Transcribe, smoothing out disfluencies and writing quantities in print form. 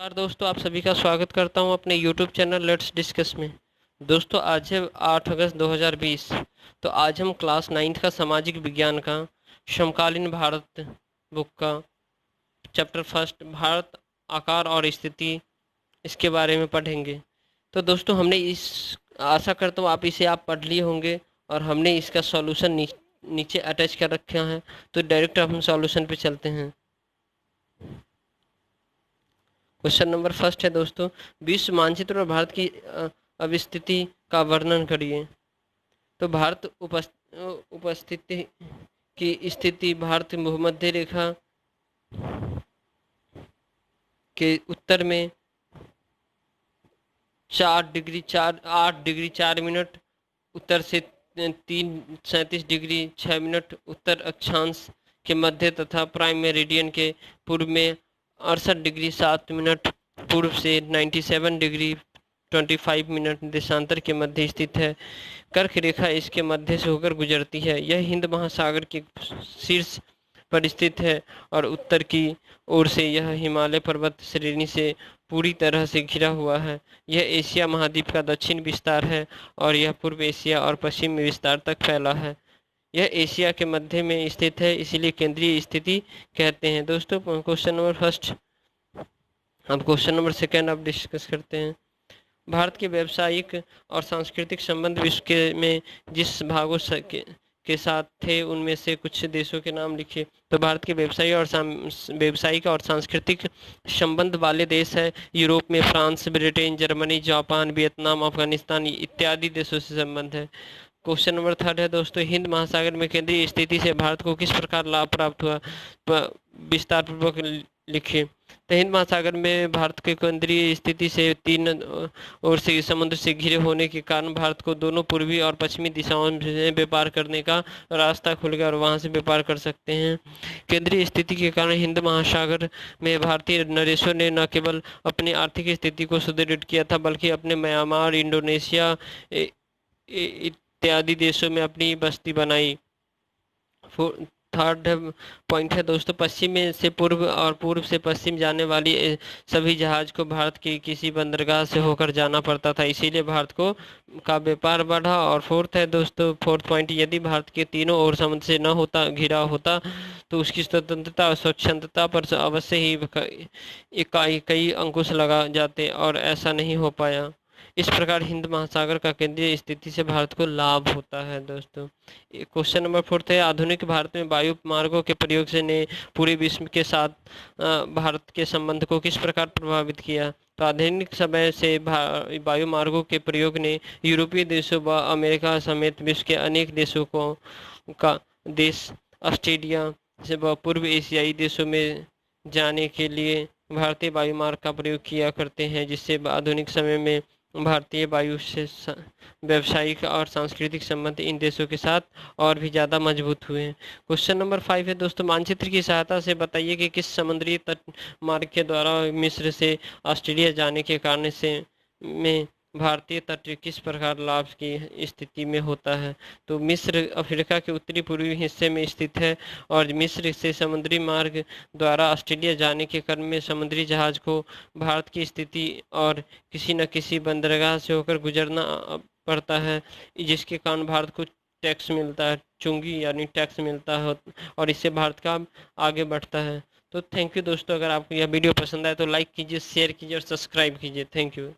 नमस्कार दोस्तों, आप सभी का स्वागत करता हूं अपने YouTube चैनल लेट्स डिस्कस में। दोस्तों आज है 8 अगस्त 2020। तो आज हम क्लास 9th का सामाजिक विज्ञान का समकालीन भारत बुक का चैप्टर फर्स्ट भारत आकार और स्थिति इसके बारे में पढ़ेंगे। तो दोस्तों हमने इस आशा करता हूँ आप पढ़ लिए होंगे और हमने इसका सॉल्यूशन नीचे अटैच कर रखा है। तो डायरेक्ट हम सॉल्यूशन पे चलते हैं। क्वेश्चन नंबर फर्स्ट है दोस्तों, विश्व मानचित्र और भारत की अवस्थिति का वर्णन करिए। तो भारत उपस्थिति की स्थिति भारत भूमध्य रेखा के उत्तर में 8 डिग्री 4 मिनट उत्तर से 3:37 डिग्री 6 मिनट उत्तर अक्षांश के मध्य तथा प्राइम मेरिडियन के पूर्व में 68 डिग्री 7 मिनट पूर्व से 97 डिग्री 25 मिनट देशांतर के मध्य स्थित है। कर्क रेखा इसके मध्य से होकर गुजरती है। यह हिंद महासागर के शीर्ष पर स्थित है और उत्तर की ओर से यह हिमालय पर्वत श्रेणी से पूरी तरह से घिरा हुआ है। यह एशिया महाद्वीप का दक्षिण विस्तार है और यह पूर्व एशिया और पश्चिम विस्तार तक फैला है। यह एशिया के मध्य में स्थित है, इसलिए केंद्रीय स्थिति कहते हैं। दोस्तों क्वेश्चन नंबर फर्स्ट। अब क्वेश्चन नंबर सेकेंड अब डिस्कस करते हैं। भारत के व्यावसायिक और सांस्कृतिक संबंध विश्व के में जिस भागों के साथ थे उनमें से कुछ देशों के नाम लिखिए। तो भारत के व्यावसायिक और सांस्कृतिक संबंध वाले देश है यूरोप में France, Britain, Germany, Japan, Vietnam, Afghanistan इत्यादि देशों से संबंध है। क्वेश्चन नंबर थर्ड है दोस्तों, हिंद महासागर में केंद्रीय स्थिति से भारत को किस प्रकार लाभ प्राप्त हुआ, विस्तार पूर्वक लिखिए। तो हिंद महासागर में भारत के केंद्रीय स्थिति से तीन ओर से समुद्र से घिरे होने के कारण भारत को दोनों पूर्वी और पश्चिमी दिशाओं में व्यापार करने का रास्ता खुल गया और वहां से व्यापार कर सकते हैं। केंद्रीय स्थिति के कारण हिंद महासागर में भारतीय नरेशों ने न केवल अपनी आर्थिक स्थिति को सुदृढ़ किया था बल्कि अपने म्यांमार, इंडोनेशिया इत्यादि देशों में अपनी बस्ती बनाई। थर्ड पॉइंट है दोस्तों, पश्चिम से पूर्व और पूर्व से पश्चिम जाने वाली सभी जहाज को भारत की किसी बंदरगाह से होकर जाना पड़ता था, इसीलिए भारत को का व्यापार बढ़ा। और फोर्थ है दोस्तों, फोर्थ पॉइंट, यदि भारत के तीनों ओर समुद्र से न होता घिरा होता तो उसकी स्वतंत्रता और स्वच्छंदता पर अवश्य ही कई अंकुश लगा जाते और ऐसा नहीं हो पाया। इस प्रकार हिंद महासागर का केंद्रीय स्थिति से भारत को लाभ होता है। दोस्तों क्वेश्चन नंबर फोर्थ है, आधुनिक भारत में वायु मार्गों के प्रयोग से ने पूरे विश्व के साथ भारत के संबंध को किस प्रकार प्रभावित किया। तो आधुनिक समय से वायु मार्गों के प्रयोग ने यूरोपीय देशों व अमेरिका समेत विश्व के अनेक देशों का देश ऑस्ट्रेलिया से व पूर्व एशियाई देशों में जाने के लिए भारतीय वायु मार्ग का प्रयोग किया करते हैं, जिससे आधुनिक समय में भारतीय वायु से व्यावसायिक और सांस्कृतिक संबंध इन देशों के साथ और भी ज़्यादा मजबूत हुए हैं। क्वेश्चन नंबर 5 है दोस्तों, मानचित्र की सहायता से बताइए कि किस समुद्री तट मार्ग के द्वारा मिस्र से ऑस्ट्रेलिया जाने के कारण से में भारतीय तट किस प्रकार लाभ की स्थिति में होता है। तो मिस्र अफ्रीका के उत्तरी पूर्वी हिस्से में स्थित है और मिस्र से समुद्री मार्ग द्वारा ऑस्ट्रेलिया जाने के क्रम में समुद्री जहाज को भारत की स्थिति और किसी न किसी बंदरगाह से होकर गुजरना पड़ता है, जिसके कारण भारत को टैक्स मिलता है, चुंगी यानी टैक्स मिलता है और इससे भारत का आगे बढ़ता है। तो थैंक यू दोस्तों, अगर आपको यह वीडियो पसंद आए तो लाइक कीजिए, शेयर कीजिए और सब्सक्राइब कीजिए। Thank you.